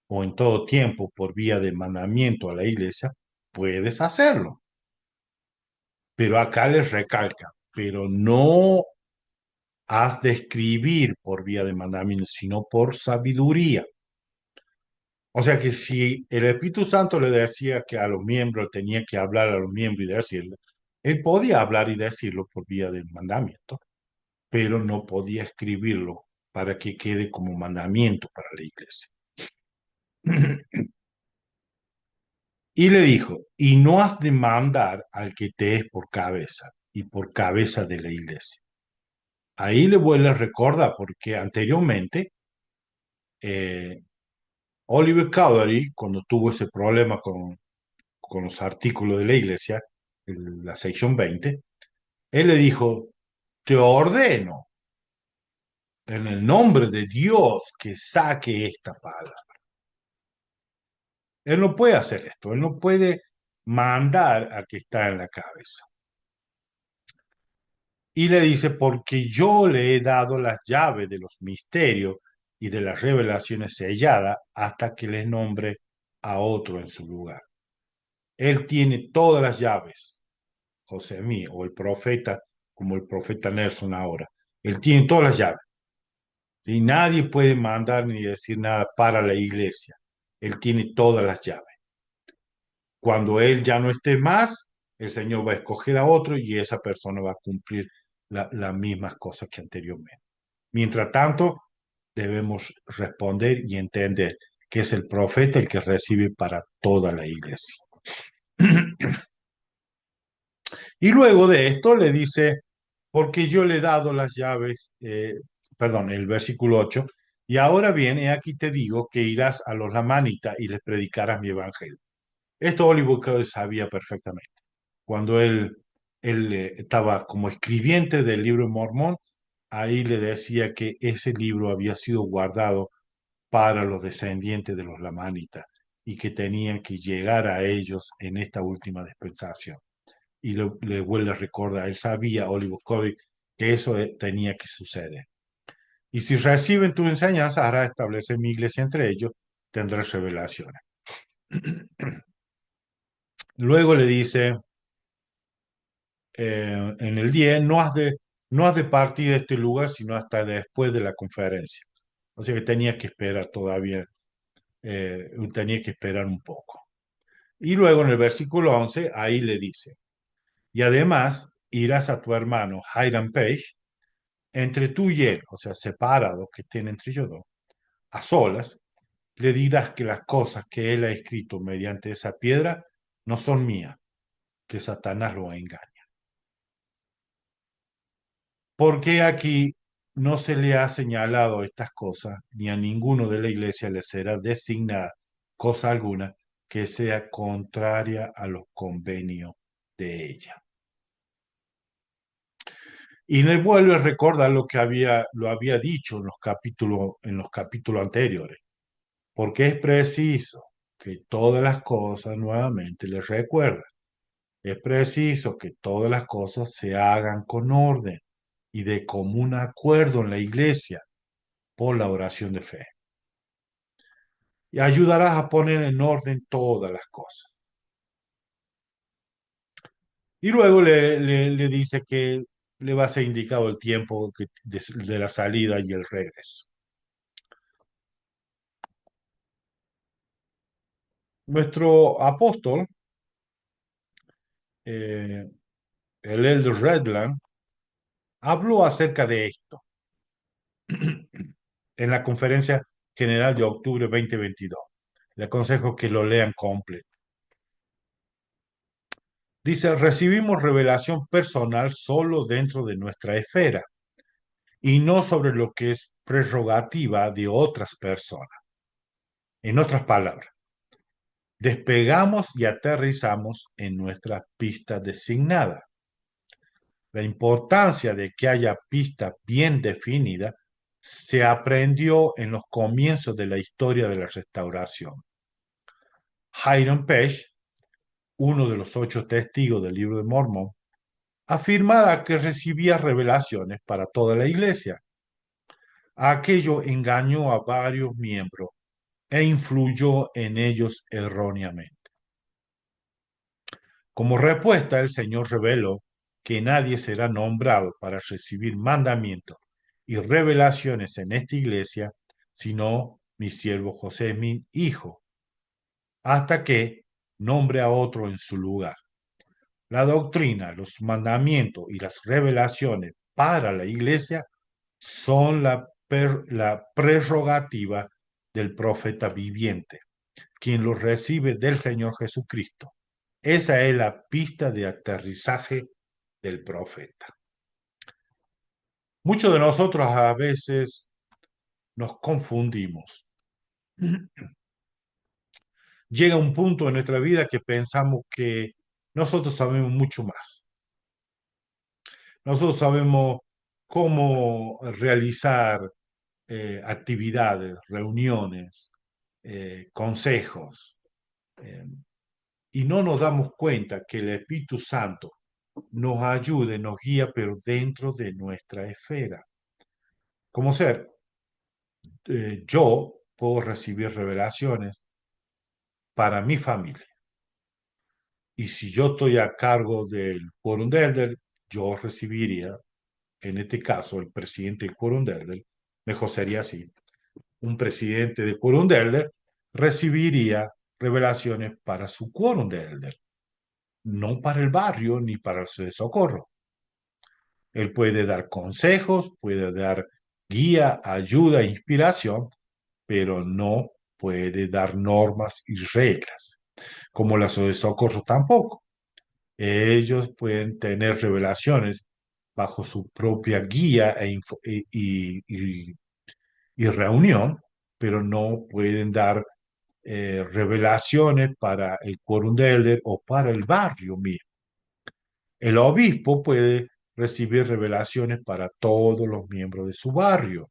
o en todo tiempo por vía de mandamiento a la iglesia, puedes hacerlo. Pero acá les recalca, pero no has de escribir por vía de mandamiento, sino por sabiduría. O sea que si el Espíritu Santo le decía que a los miembros tenía que hablar a los miembros y decirlo, él podía hablar y decirlo por vía del mandamiento, pero no podía escribirlo para que quede como mandamiento para la iglesia. Y le dijo, y no has de mandar al que te es por cabeza y por cabeza de la iglesia. Ahí le vuelve a recordar porque anteriormente eh, Oliver Cowdery, cuando tuvo ese problema con los artículos de la iglesia, la sección 20, él le dijo, te ordeno en el nombre de Dios que saque esta palabra. Él no puede hacer esto, él no puede mandar a que está en la cabeza. Y le dice, porque yo le he dado las llaves de los misterios y de las revelaciones selladas hasta que le nombre a otro en su lugar. Él tiene todas las llaves, José mío, o el profeta, como el profeta Nelson ahora. Él tiene todas las llaves. Y nadie puede mandar ni decir nada para la iglesia. Él tiene todas las llaves. Cuando él ya no esté más, el Señor va a escoger a otro y esa persona va a cumplir las mismas cosas que anteriormente. Mientras tanto, debemos responder y entender que es el profeta el que recibe para toda la iglesia. Y luego de esto le dice, porque yo le he dado las llaves, perdón, el versículo 8, y ahora bien, he aquí te digo que irás a los lamanitas y les predicarás mi evangelio. Esto Oliver Cowdery sabía perfectamente. Cuando él estaba como escribiente del libro de Mormón, ahí le decía que ese libro había sido guardado para los descendientes de los lamanitas y que tenían que llegar a ellos en esta última dispensación. Y le vuelve a recordar, él sabía, Oliver Cowdery, que eso tenía que suceder. Y si reciben tu enseñanza, hará establecer mi iglesia entre ellos, tendrás revelaciones. Luego le dice en el 10, no has de partir de este lugar sino hasta después de la conferencia. O sea que tenía que esperar todavía, tenía que esperar un poco. Y luego en el versículo 11, ahí le dice, y además irás a tu hermano Hiram Page, entre tú y él, o sea, separado, que estén entre ellos dos, a solas, le dirás que las cosas que él ha escrito mediante esa piedra no son mías, que Satanás lo engaña. Porque aquí no se le ha señalado estas cosas, ni a ninguno de la iglesia le será designada cosa alguna que sea contraria a los convenios de ella. Y le vuelve a recordar lo había dicho en los capítulos anteriores, porque es preciso que todas las cosas, nuevamente les recuerda, es preciso que todas las cosas se hagan con orden y de común acuerdo en la iglesia por la oración de fe. Y ayudarás a poner en orden todas las cosas. Y luego le dice que le va a ser indicado el tiempo de la salida y el regreso. Nuestro apóstol, eh, el Elder Redland, habló acerca de esto en la conferencia general de octubre 2022. Le aconsejo que lo lean completo. Dice, recibimos revelación personal solo dentro de nuestra esfera y no sobre lo que es prerrogativa de otras personas. En otras palabras, despegamos y aterrizamos en nuestra pista designada. La importancia de que haya pista bien definida se aprendió en los comienzos de la historia de la restauración. Hiram Page, uno de los 8 testigos del libro de Mormón, afirmaba que recibía revelaciones para toda la iglesia. Aquello engañó a varios miembros e influyó en ellos erróneamente. Como respuesta, el Señor reveló que nadie será nombrado para recibir mandamientos y revelaciones en esta iglesia, sino mi siervo José, mi hijo, hasta que nombre a otro en su lugar. La doctrina, los mandamientos y las revelaciones para la iglesia son la prerrogativa del profeta viviente, quien los recibe del Señor Jesucristo. Esa es la pista de aterrizaje del profeta. Muchos de nosotros a veces nos confundimos. Llega un punto en nuestra vida que pensamos que nosotros sabemos mucho más. Nosotros sabemos cómo realizar actividades, reuniones, consejos, eh, y no nos damos cuenta que el Espíritu Santo nos ayude, nos guía, pero dentro de nuestra esfera. Como ser, yo puedo recibir revelaciones para mi familia. Y si yo estoy a cargo del Quórum de Elder, yo recibiría, en este caso, el presidente del Quórum de Elder, mejor sería así, un presidente de Quórum de Elder recibiría revelaciones para su Quórum de Elder, no para el barrio ni para el socorro. Él puede dar consejos, puede dar guía, ayuda, inspiración, pero no puede dar normas y reglas, como las de socorro tampoco. Ellos pueden tener revelaciones bajo su propia guía y reunión, pero no pueden dar revelaciones para el quórum de elder o para el barrio mismo. El obispo puede recibir revelaciones para todos los miembros de su barrio,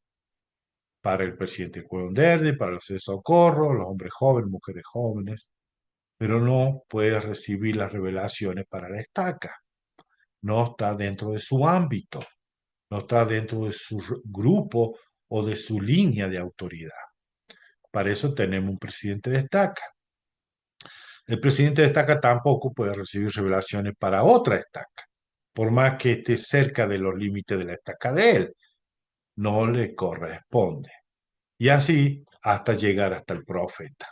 para el presidente del quórum de elder, para los de socorro, los hombres jóvenes, mujeres jóvenes, pero no puede recibir las revelaciones para la estaca. No está dentro de su ámbito, no está dentro de su grupo o de su línea de autoridad. Para eso tenemos un presidente de estaca. El presidente de estaca tampoco puede recibir revelaciones para otra estaca, por más que esté cerca de los límites de la estaca de él, no le corresponde. Y así hasta llegar hasta el profeta.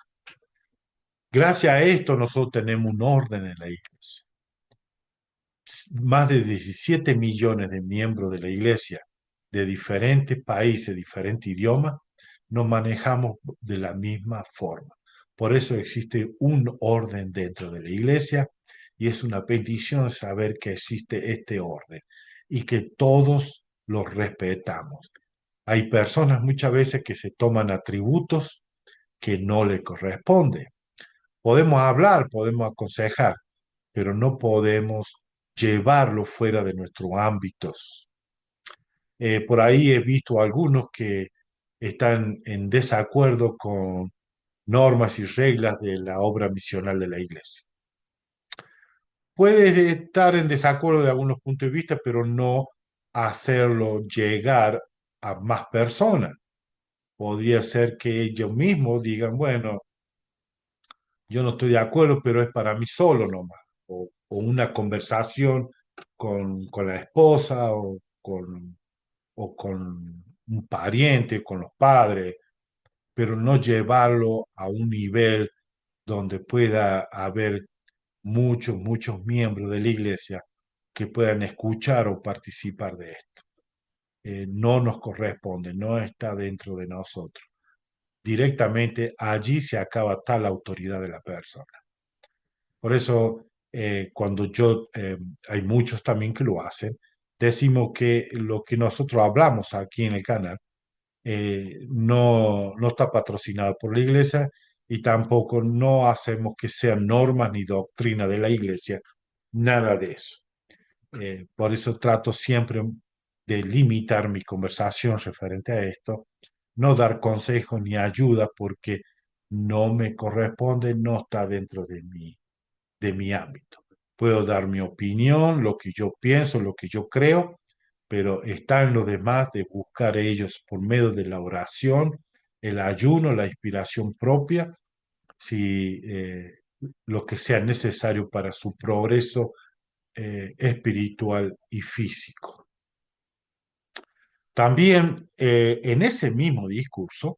Gracias a esto nosotros tenemos un orden en la iglesia. Más de 17 millones de miembros de la iglesia de diferentes países, diferentes idiomas, nos manejamos de la misma forma. Por eso existe un orden dentro de la iglesia y es una bendición saber que existe este orden y que todos los respetamos. Hay personas muchas veces que se toman atributos que no le corresponden. Podemos hablar, podemos aconsejar, pero no podemos llevarlo fuera de nuestros ámbitos. Por ahí he visto algunos que están en desacuerdo con normas y reglas de la obra misional de la iglesia. Puede estar en desacuerdo de algunos puntos de vista, pero no hacerlo llegar a más personas. Podría ser que ellos mismos digan, bueno, yo no estoy de acuerdo, pero es para mí solo nomás. O una conversación con la esposa o con un pariente, con los padres, pero no llevarlo a un nivel donde pueda haber muchos miembros de la iglesia que puedan escuchar o participar de esto. No nos corresponde, no está dentro de nosotros. Directamente allí se acaba tal autoridad de la persona. Por eso, cuando hay muchos también que lo hacen, decimos que lo que nosotros hablamos aquí en el canal no está patrocinado por la iglesia y tampoco no hacemos que sean normas ni doctrina de la iglesia, nada de eso. Por eso trato siempre de limitar mi conversación referente a esto, no dar consejos ni ayuda porque no me corresponde, no está dentro de mi ámbito. Puedo dar mi opinión, lo que yo pienso, lo que yo creo, pero está en lo demás de buscar ellos por medio de la oración, el ayuno, la inspiración propia, si lo que sea necesario para su progreso espiritual y físico. También en ese mismo discurso,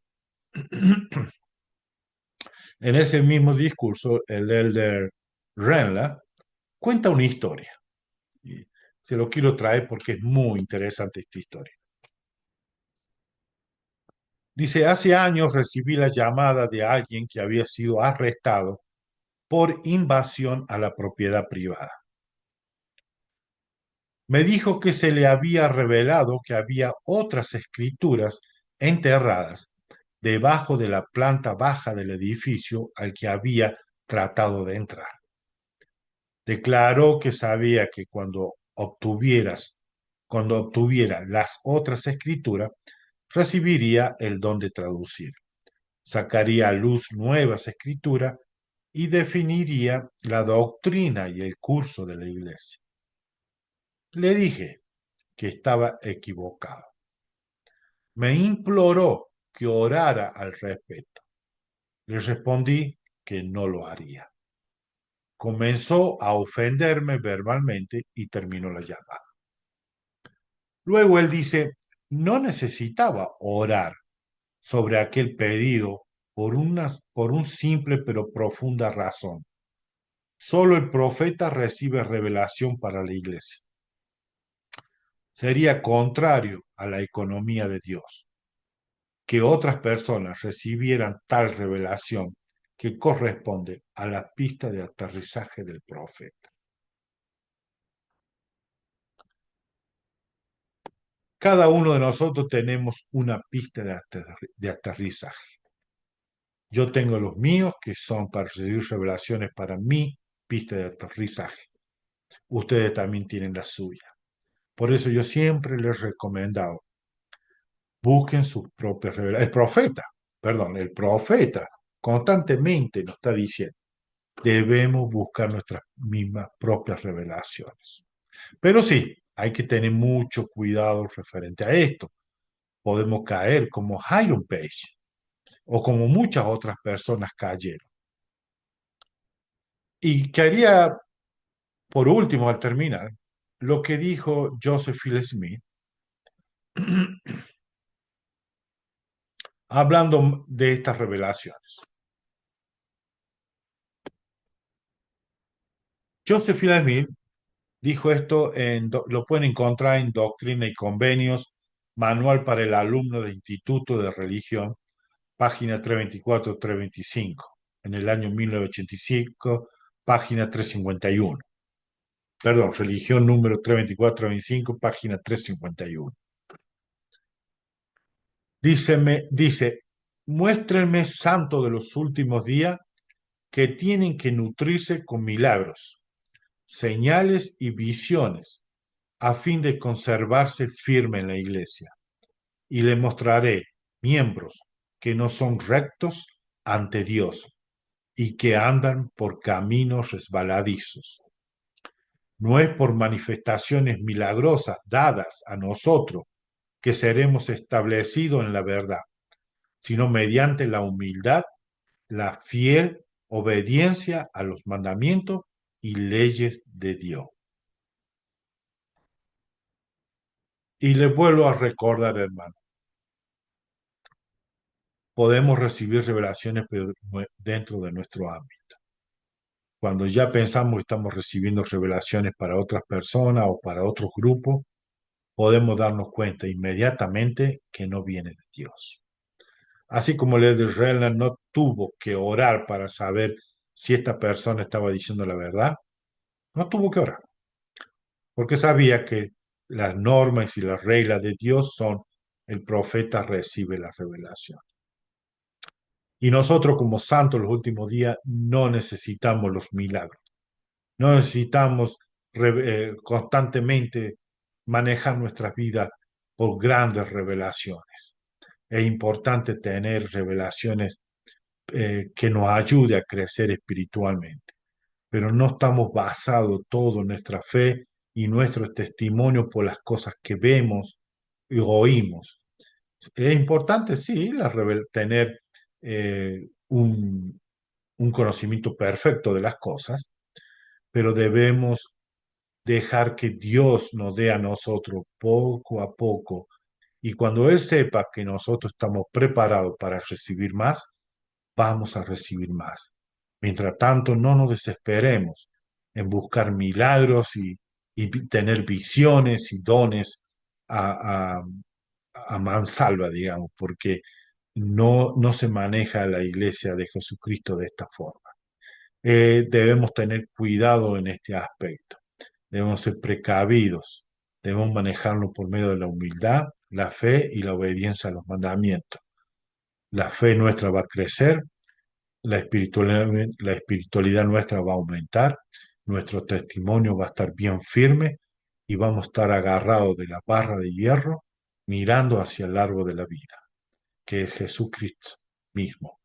en ese mismo discurso, el elder Renla cuenta una historia. Y se lo quiero traer porque es muy interesante esta historia. Dice, hace años recibí la llamada de alguien que había sido arrestado por invasión a la propiedad privada. Me dijo que se le había revelado que había otras escrituras enterradas debajo de la planta baja del edificio al que había tratado de entrar. Declaró que sabía que cuando obtuviera las otras escrituras, recibiría el don de traducir. Sacaría a luz nuevas escrituras y definiría la doctrina y el curso de la iglesia. Le dije que estaba equivocado. Me imploró que orara al respecto. Le respondí que no lo haría. Comenzó a ofenderme verbalmente y terminó la llamada. Luego él dice, no necesitaba orar sobre aquel pedido por un simple pero profunda razón. Solo el profeta recibe revelación para la iglesia. Sería contrario a la economía de Dios que otras personas recibieran tal revelación que corresponde a la pista de aterrizaje del profeta. Cada uno de nosotros tenemos una pista de aterrizaje. Yo tengo los míos que son para recibir revelaciones para mi pista de aterrizaje. Ustedes también tienen la suya. Por eso yo siempre les he recomendado, busquen sus propias revelaciones. El profeta constantemente nos está diciendo, debemos buscar nuestras mismas propias revelaciones. Pero sí, hay que tener mucho cuidado referente a esto. Podemos caer como Hiram Page o como muchas otras personas cayeron. Y quería, por último, al terminar, lo que dijo Joseph Phil Smith, hablando de estas revelaciones. Joseph Phil Smith dijo esto, lo pueden encontrar en Doctrina y Convenios, Manual para el Alumno de Instituto de Religión, página 324-325, en el año 1985, página 351. Perdón, Religión número 324-325, página 351. Dice, muéstrenme santo de los últimos días que tienen que nutrirse con milagros, señales y visiones a fin de conservarse firme en la iglesia. Y le mostraré miembros que no son rectos ante Dios y que andan por caminos resbaladizos. No es por manifestaciones milagrosas dadas a nosotros que seremos establecidos en la verdad, sino mediante la humildad, la fiel obediencia a los mandamientos y leyes de Dios. Y les vuelvo a recordar, hermano, podemos recibir revelaciones pero dentro de nuestro ámbito. Cuando ya pensamos que estamos recibiendo revelaciones para otras personas o para otros grupos, podemos darnos cuenta inmediatamente que no viene de Dios. Así como el de Israel no tuvo que orar para saber si esta persona estaba diciendo la verdad, no tuvo que orar, porque sabía que las normas y las reglas de Dios son el profeta recibe la revelación. Y nosotros como santos los últimos días no necesitamos los milagros, no necesitamos constantemente manejar nuestras vidas por grandes revelaciones. Es importante tener revelaciones que nos ayude a crecer espiritualmente, pero no estamos basados todo nuestra fe y nuestro testimonio por las cosas que vemos y oímos. Es importante, sí, tener un conocimiento perfecto de las cosas, pero debemos dejar que Dios nos dé a nosotros poco a poco. Y cuando Él sepa que nosotros estamos preparados para recibir más, vamos a recibir más. Mientras tanto, no nos desesperemos en buscar milagros y tener visiones y dones a, a, a mansalva, digamos, porque no se maneja la iglesia de Jesucristo de esta forma. Debemos tener cuidado en este aspecto. Debemos ser precavidos. Debemos manejarlo por medio de la humildad, la fe y la obediencia a los mandamientos. La fe nuestra va a crecer, la espiritualidad nuestra va a aumentar, nuestro testimonio va a estar bien firme y vamos a estar agarrados de la barra de hierro mirando hacia el largo de la vida, que es Jesucristo mismo.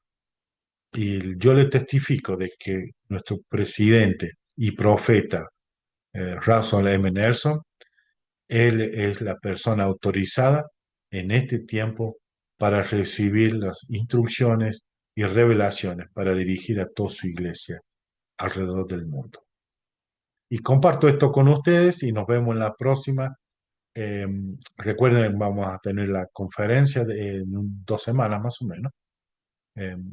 Y yo le testifico de que nuestro presidente y profeta, Russell M. Nelson, él es la persona autorizada en este tiempo para recibir las instrucciones y revelaciones para dirigir a toda su iglesia alrededor del mundo. Y comparto esto con ustedes y nos vemos en la próxima. Eh, Recuerden, vamos a tener la conferencia en 2 semanas más o menos.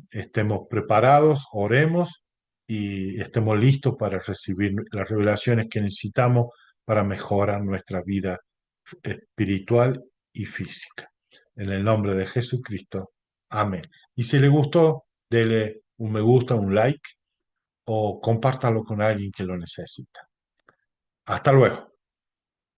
Estemos preparados, oremos y estemos listos para recibir las revelaciones que necesitamos para mejorar nuestra vida espiritual y física. En el nombre de Jesucristo. Amén. Y si le gustó, dele un me gusta, un like o compártalo con alguien que lo necesita. Hasta luego.